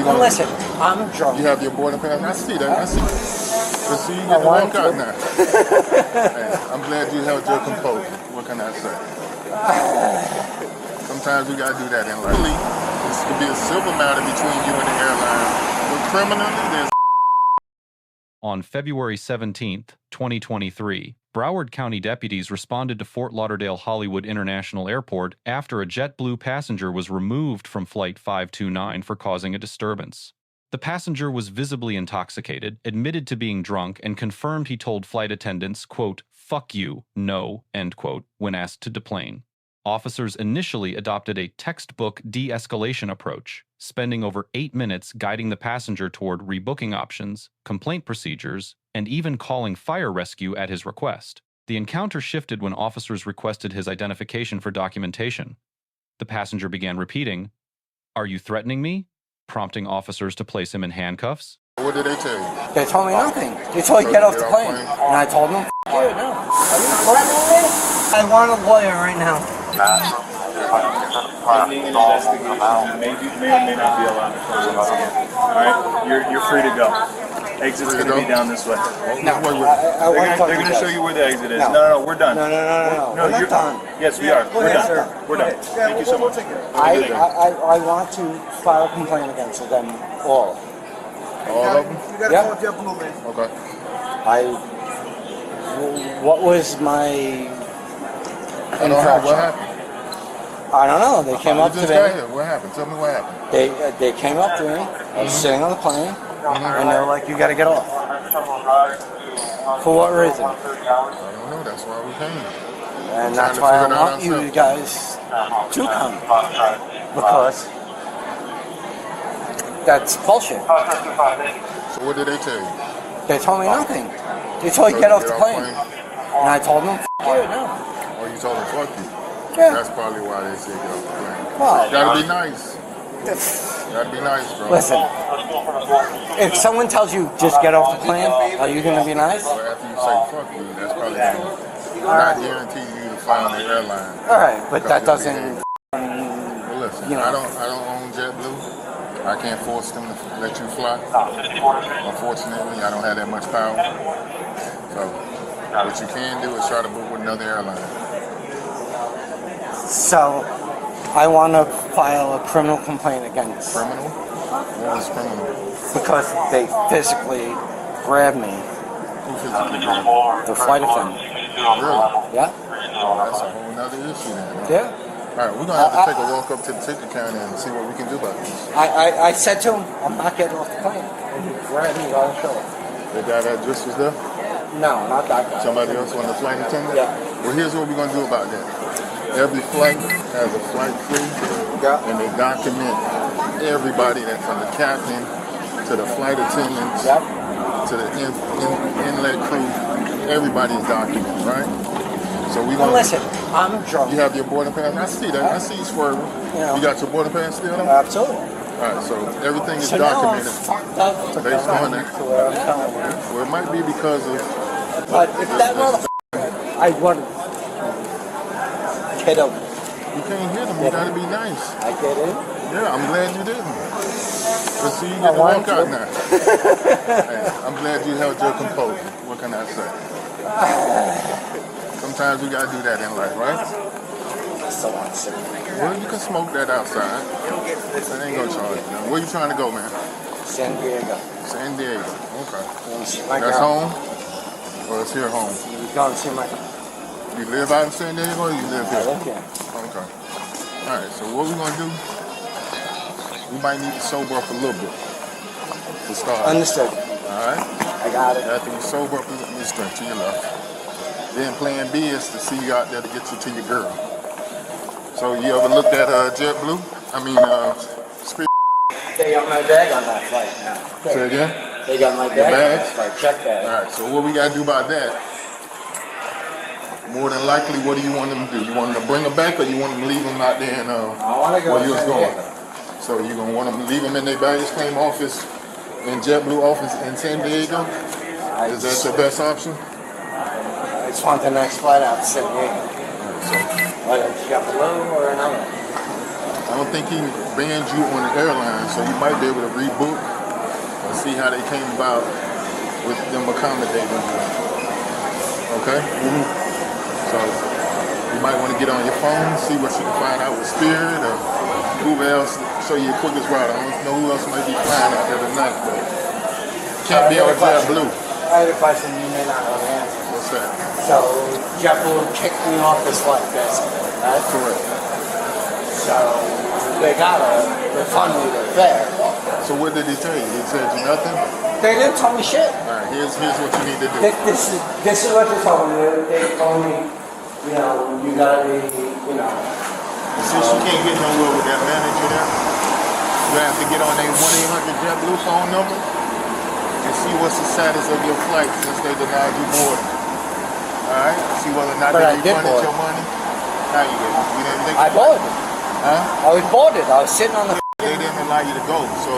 gonna listen? I'm drunk. You have your boarding pass? I see that. I see. But see, you get to walk out now. Hey, I'm glad you held your composure. What can I say? Sometimes we gotta do that in life. This could be a civil matter between you and the airline. But criminally, there's. On February 17th, 2023, Broward County deputies responded to Fort Lauderdale-Hollywood International Airport after a JetBlue passenger was removed from Flight 529 for causing a disturbance. The passenger was visibly intoxicated, admitted to being drunk, and confirmed he told flight attendants, quote, "Fuck you, no," end quote, when asked to deplane. Officers initially adopted a textbook de-escalation approach, spending over 8 minutes guiding the passenger toward rebooking options, complaint procedures, and even calling fire rescue at his request. The encounter shifted when officers requested his identification for documentation. The passenger began repeating, "Are you threatening me?" prompting officers to place him in handcuffs. What did they tell you? They told me nothing. They told me to get off the plane. And I told them, "F you, no. Are you threatening me? I want a lawyer right now." Pending an investigation, you may or may not be allowed to close once again. Alright? You're free to go. Exit's going to be down this way. No, They're going to show you where the exit is. No, we're done. No. We're not done. Yes, we are. We're done. We're done. Thank you so much. I want to file a complaint against them all. All of them? You got to call JetBlue, man. Okay. What was my infraction? What happened? I don't know. They came up to me. What happened? Tell me what happened. They came up to me. I was sitting on the plane, and they were like, "You got to get off." For what reason? I don't know. That's why we came. And that's why I want you guys to come, because that's bullshit. So what did they tell you? They told me nothing. They told me to get off the plane, and I told them, "F you, no." Oh, you told them fuck you. Yeah. That's probably why they said get off the plane. Well, gotta be nice. Gotta be nice, bro. Listen, if someone tells you just get off the plane, are you gonna be nice? Well, after you say fuck you, that's probably not guaranteeing you to fly on the airline. All right, but that doesn't. Well, listen, you know. I don't own JetBlue. I can't force them to let you fly. Unfortunately, I don't have that much power. So, what you can do is try to book with another airline. So, I want to file a criminal complaint against. Criminal? What was criminal? Because they physically grabbed me. Who physically grabbed you? The flight attendant. Really? Yeah. Oh, that's a whole nother issue then. Huh? Yeah. All right, we're going to have to take a walk up to the ticket counter and see what we can do about this. I said to him, "I'm not getting off the plane." And he grabbed me by the shoulder. The guy that just was there? No, not that guy. Somebody else on the flight attendant? Yeah. Well, here's what we're going to do about that. Every flight has a flight crew, and they document everybody, that from the captain to the flight attendants to the inlet crew. Everybody's documented, right? So we Well, gonna listen, I'm drunk. You have your boarding pass? I see that. I see you swerving. You got your boarding pass still? Absolutely. All right, so everything is So now I'm documented fucked up based on that. to where I'm telling you. Well, it might be because of. But if that motherfucker, I want to hit him. You can't hit them. You gotta be nice. I get in. Yeah, I'm glad you didn't. But see, you get to walk out now. Hey, I'm glad you held your composure. What can I say? Sometimes we gotta do that in life, right? So I'm sick. Well, you can smoke that outside. That ain't gonna charge you. Where you trying to go, man? San Diego. San Diego. Okay. You want to see my That's girl? home? Or it's here home? You go and see my girl. You live out in San Diego or you live I here? live here. Okay. Alright, so what we're gonna do, we might need to sober up a little bit to start. Understood. Alright? I got it. After you sober up a little bit, straight to your left. Then plan B is to see you out there to get you to your girl. So you ever looked at JetBlue? I mean, Spirit? They got my bag on that flight now. Say again? They got my bag on that flight. Check that. Alright, so what we gotta do about that? More than likely, what do you want them to do? You want them to bring them back, or you want them to leave them out there in I want to go where you was San going? Diego. So you're gonna want them to leave them in their baggage claim office in JetBlue office in San Diego? Is that your best option? I just want the next flight out to San Diego. Alright, so What, you got blue or another? don't think he banned you on the airline, so you might be able to rebook or see how they came about with them accommodating you. Okay? So you might want to get on your phone, see what you can find out with Spirit or who else, show you the quickest route. I don't know who else might be flying out there tonight, but can't be on JetBlue. I have a question you may not know the answer. What's that? So, JetBlue kicked me off this flight, basically, right? Correct. So, they gotta refund me the fare. So what did he tell you? He said you nothing? They didn't tell me shit. All right, here's what you need to do. This is what they told me. They told me, you know, you gotta be, you know. Since you can't get nowhere with that manager there, you have to get on a 1-800 JetBlue phone number and see what's the status of your flight since they denied you boarding. Alright? See whether or not they refunded your money. Now you didn't. You didn't think I boarded. Huh? I was boarded. I was sitting on the. They didn't allow you to go, so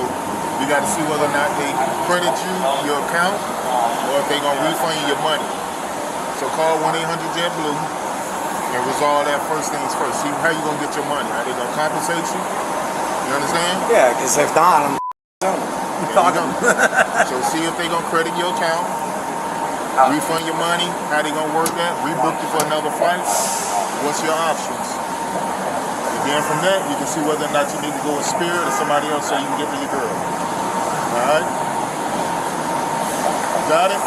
you got to see whether or not they credit you, your account, or if they're going to refund you your money. So call 1-800 JetBlue and resolve that first things first. See how you going to get your money. Are they going to compensate you? You understand? Yeah, because if not, I'm talking. So see if they're going to credit your account, refund your money, how they going to work that, rebook you for another flight. What's your options? And then from that, you can see whether or not you need to go with Spirit or somebody else so you can get to your girl. Alright? Got it?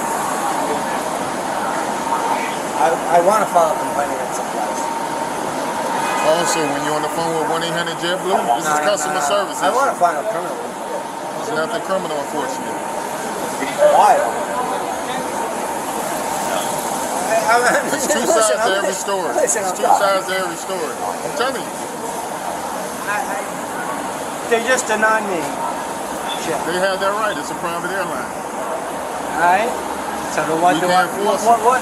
I want to file a complaint against some guys. Also, when you're on the phone with 1-800 JetBlue, this is customer service. I want to file a criminal. It's nothing criminal, unfortunately. Why? There's two sides to every story. There's two sides to every story. I'm telling you. They just denied me. Shit. They have that right. It's a private airline. Alright? So what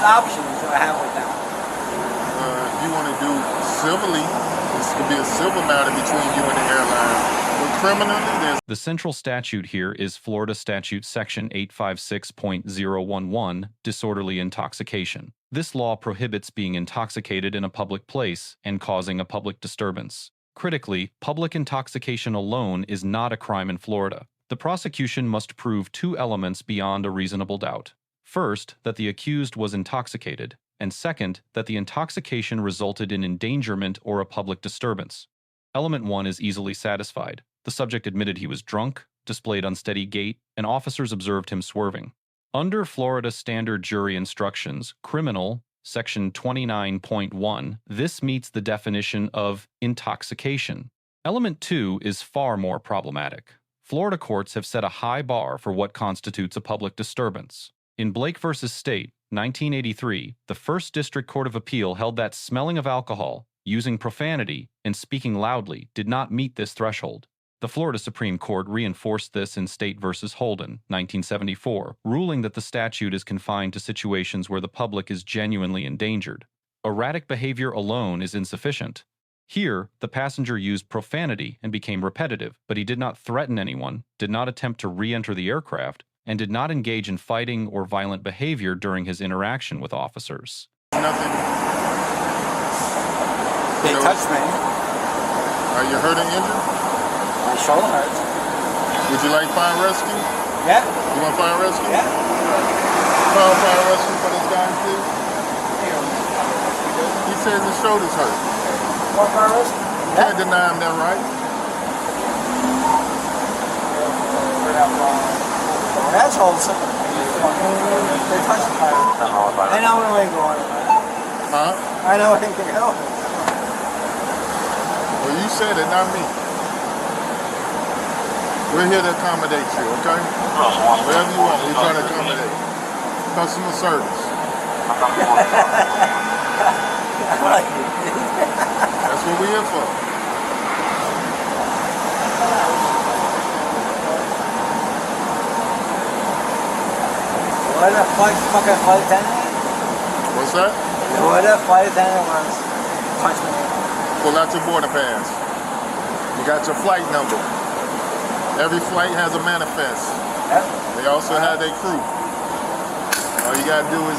options do I have with them? If you want to do civilly, this could be a civil matter between you and the airline. But criminally, there's... The central statute here is Florida Statute Section 856.011, disorderly intoxication. This law prohibits being intoxicated in a public place and causing a public disturbance. Critically, public intoxication alone is not a crime in Florida. The prosecution must prove two elements beyond a reasonable doubt. First, that the accused was intoxicated, and second, that the intoxication resulted in endangerment or a public disturbance. Element 1 is easily satisfied. The subject admitted he was drunk, displayed unsteady gait, and officers observed him swerving. Under Florida Standard Jury Instructions, criminal, Section 29.1, this meets the definition of intoxication. Element 2 is far more problematic. Florida courts have set a high bar for what constitutes a public disturbance. In Blake v. State, 1983, the First District Court of Appeal held that smelling of alcohol, using profanity, and speaking loudly did not meet this threshold. The Florida Supreme Court reinforced this in State v. Holden, 1974, ruling that the statute is confined to situations where the public is genuinely endangered. Erratic behavior alone is insufficient. Here, the passenger used profanity and became repetitive, but he did not threaten anyone, did not attempt to re-enter the aircraft, and did not engage in fighting or violent behavior during his interaction with officers. Nothing. They touched me. Are you hurt or injured? My shoulder hurts. Would you like fire rescue? Yeah. You want fire rescue? Yeah. Call fire rescue for this guy, please. He says his shoulder's hurt. Want fire rescue? You can't deny him that right. That's wholesome. They touched the fire. I know where we're going. Huh? I know where we're going. Well, you said it, not me. We're here to accommodate you, okay? Whatever you want, we're trying to accommodate. Customer service. That's what we're here for. What that fucking flight attendant? What's that? What that flight attendant wants punch me. Pull out your boarding pass. You got your flight number. Every flight has a manifest. Yep. They also have their crew. All you gotta do is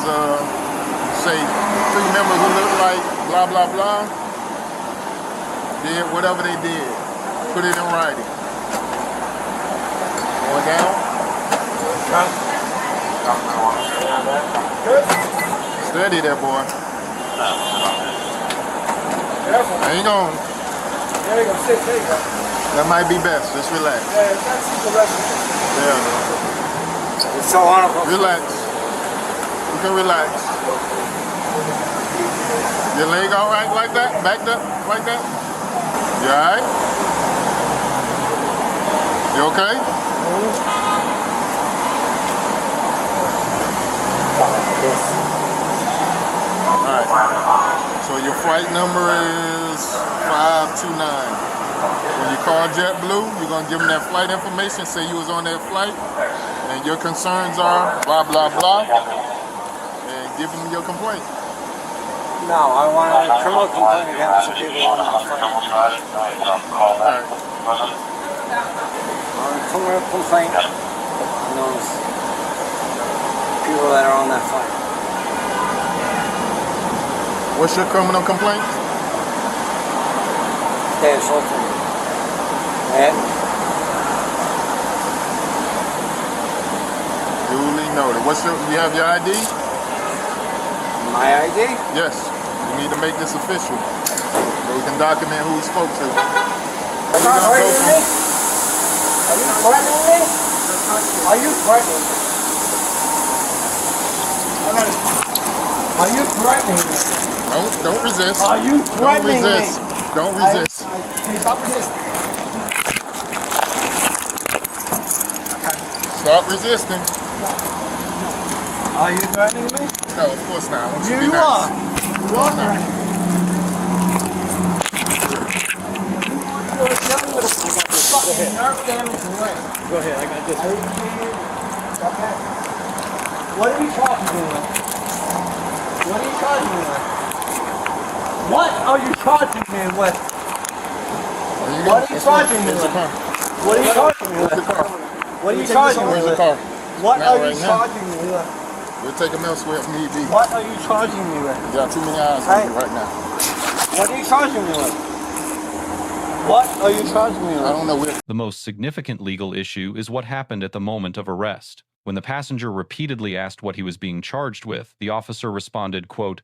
say 3 members who look like blah blah blah did whatever they did. Put it in writing. Going down. Steady there, boy. Hang on. There you go, sit, there you go. That might be best. Just relax. Yeah, that's the rest of it. Yeah. It's so honorable. Relax. You can relax. Your leg all right like that? Backed up like that? You all right? You okay? All right. So your flight number is 529. When you call JetBlue, you're going to give them that flight information, say you was on that flight, and your concerns are blah, blah, blah, and give them your complaint. No, I want a criminal complaint against the people on the flight. All right. I want a criminal complaint on those people that are on that flight. What's your criminal complaint? They assaulted me. And Duly noted. You have your ID? my ID? Yes. You need to make this official so we can document who we spoke to. Are you threatening me? Are you threatening me? Are you threatening me? Are you threatening me? Don't resist. Are you threatening me? Don't resist. Stop resisting. Stop resisting. Are you threatening me? No, of course not. I want you to be You nice. are. You are threatening me. You're telling me to fucking nerve damage away. Go ahead, I got this. Okay. What are you talking me with? What are you charging me with? What are you charging me with? What are you charging me with? What are you charging me with? What are you charging me Where's the with? car? What Not are right you now. charging me with? We'll take them elsewhere if need be. What are you charging me with? You got too many eyes on you right now. What are you charging me with? What are you charging me with? I don't know where. The most significant legal issue is what happened at the moment of arrest. When the passenger repeatedly asked what he was being charged with, the officer responded, quote,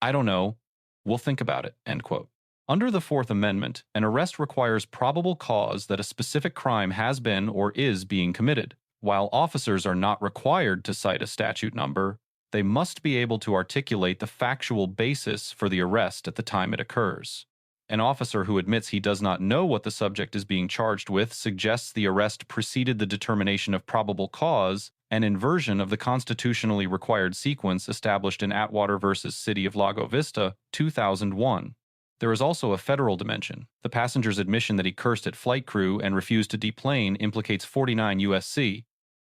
"I don't know. We'll think about it," end quote. Under the Fourth Amendment, an arrest requires probable cause that a specific crime has been or is being committed. While officers are not required to cite a statute number, they must be able to articulate the factual basis for the arrest at the time it occurs. An officer who admits he does not know what the subject is being charged with suggests the arrest preceded the determination of probable cause, an inversion of the constitutionally required sequence established in Atwater v. City of Lago Vista, 2001. There is also a federal dimension. The passenger's admission that he cursed at flight crew and refused to deplane implicates 49 U.S.C.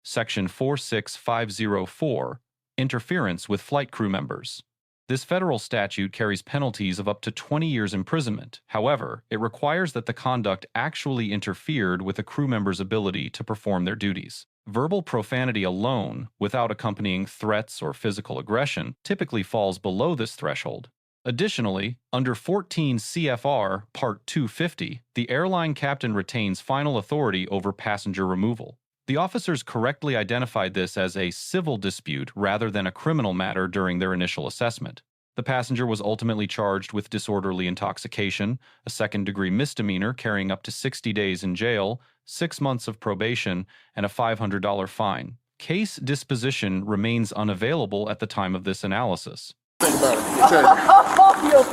Section 46504, interference with flight crew members. This federal statute carries penalties of up to 20 years imprisonment. However, it requires that the conduct actually interfered with a crew member's ability to perform their duties. Verbal profanity alone, without accompanying threats or physical aggression, typically falls below this threshold. Additionally, under 14 CFR Part 250, the airline captain retains final authority over passenger removal. The officers correctly identified this as a civil dispute rather than a criminal matter during their initial assessment. The passenger was ultimately charged with disorderly intoxication, a second-degree misdemeanor carrying up to 60 days in jail, 6 months of probation, and a $500 fine. Case disposition remains unavailable at the time of this analysis. Think about it.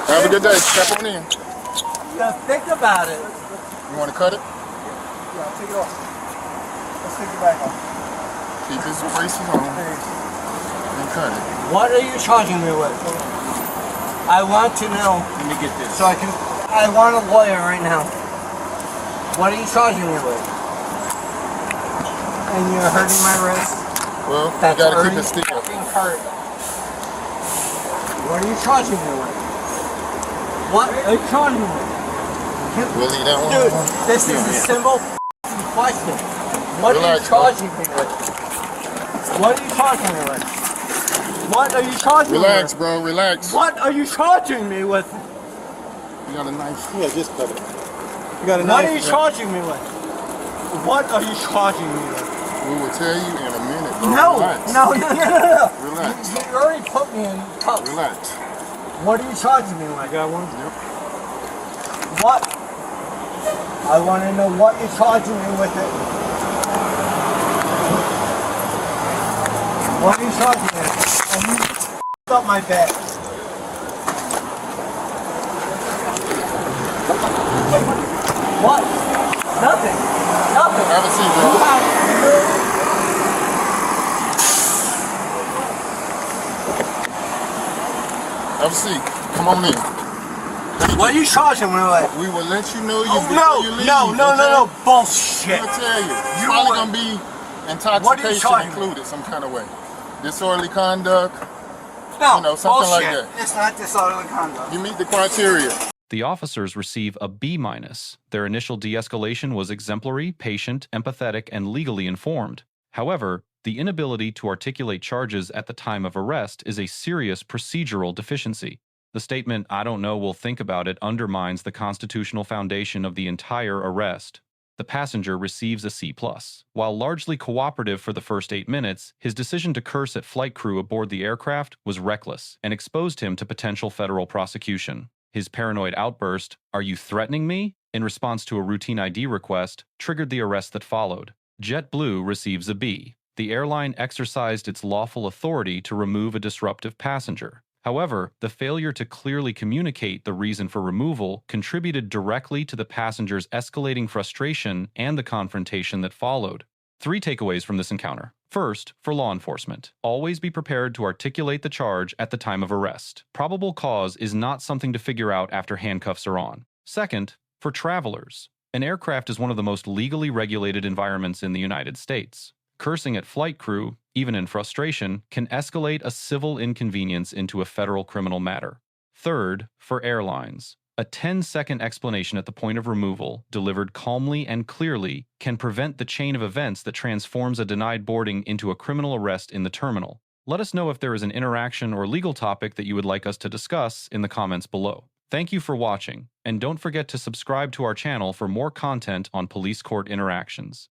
Have a good day. Step on in. Just think about it. You want to cut it? Yeah, take it off. Let's take it back off. Keep his braces on and cut it. What are you charging me with? I want to know. Let me get this. So I want a lawyer right now. What are you charging me with? And you're hurting my wrist? Well, That's you gotta keep already it still. fucking hurt. What are you charging me with? What are you charging me with? We'll leave that one. Dude, this is a simple question. What are you charging me with? What are you charging me with? What are you charging me with? Relax, bro. Relax. What are you charging me with? You got a knife? Yeah, just cut it. You got a knife. What are you charging me with? What are you charging me with? We will tell you in a minute. Bro. No, Relax. no. Relax. You already put me in cuffs. Relax. What are you charging me with? I got one. Yep. What? I want to know what you're charging me with it. What are you charging me with? And you f***ed up my bed. What? Nothing. Nothing. Have a seat, bro. Have a seat. Come on in. What are you charging me with? We will let you know Oh, before you leave. no, bullshit. I'll tell you. It's You probably would- going to be What are you intoxication charging me? included some kind of way. Disorderly conduct. No, You know, something like bullshit. that. It's not disorderly conduct. You meet the criteria. The officers receive a B-. Their initial de-escalation was exemplary, patient, empathetic, and legally informed. However, the inability to articulate charges at the time of arrest is a serious procedural deficiency. The statement, "I don't know, we'll think about it," undermines the constitutional foundation of the entire arrest. The passenger receives a C+. While largely cooperative for the first 8 minutes, his decision to curse at flight crew aboard the aircraft was reckless and exposed him to potential federal prosecution. His paranoid outburst, "Are you threatening me?" in response to a routine ID request, triggered the arrest that followed. JetBlue receives a B. The airline exercised its lawful authority to remove a disruptive passenger. However, the failure to clearly communicate the reason for removal contributed directly to the passenger's escalating frustration and the confrontation that followed. 3 takeaways from this encounter. First, for law enforcement, always be prepared to articulate the charge at the time of arrest. Probable cause is not something to figure out after handcuffs are on. Second, for travelers, an aircraft is one of the most legally regulated environments in the United States. Cursing at flight crew, even in frustration, can escalate a civil inconvenience into a federal criminal matter. Third, for airlines, a 10-second explanation at the point of removal, delivered calmly and clearly, can prevent the chain of events that transforms a denied boarding into a criminal arrest in the terminal. Let us know if there is an interaction or legal topic that you would like us to discuss in the comments below. Thank you for watching, and don't forget to subscribe to our channel for more content on police court interactions.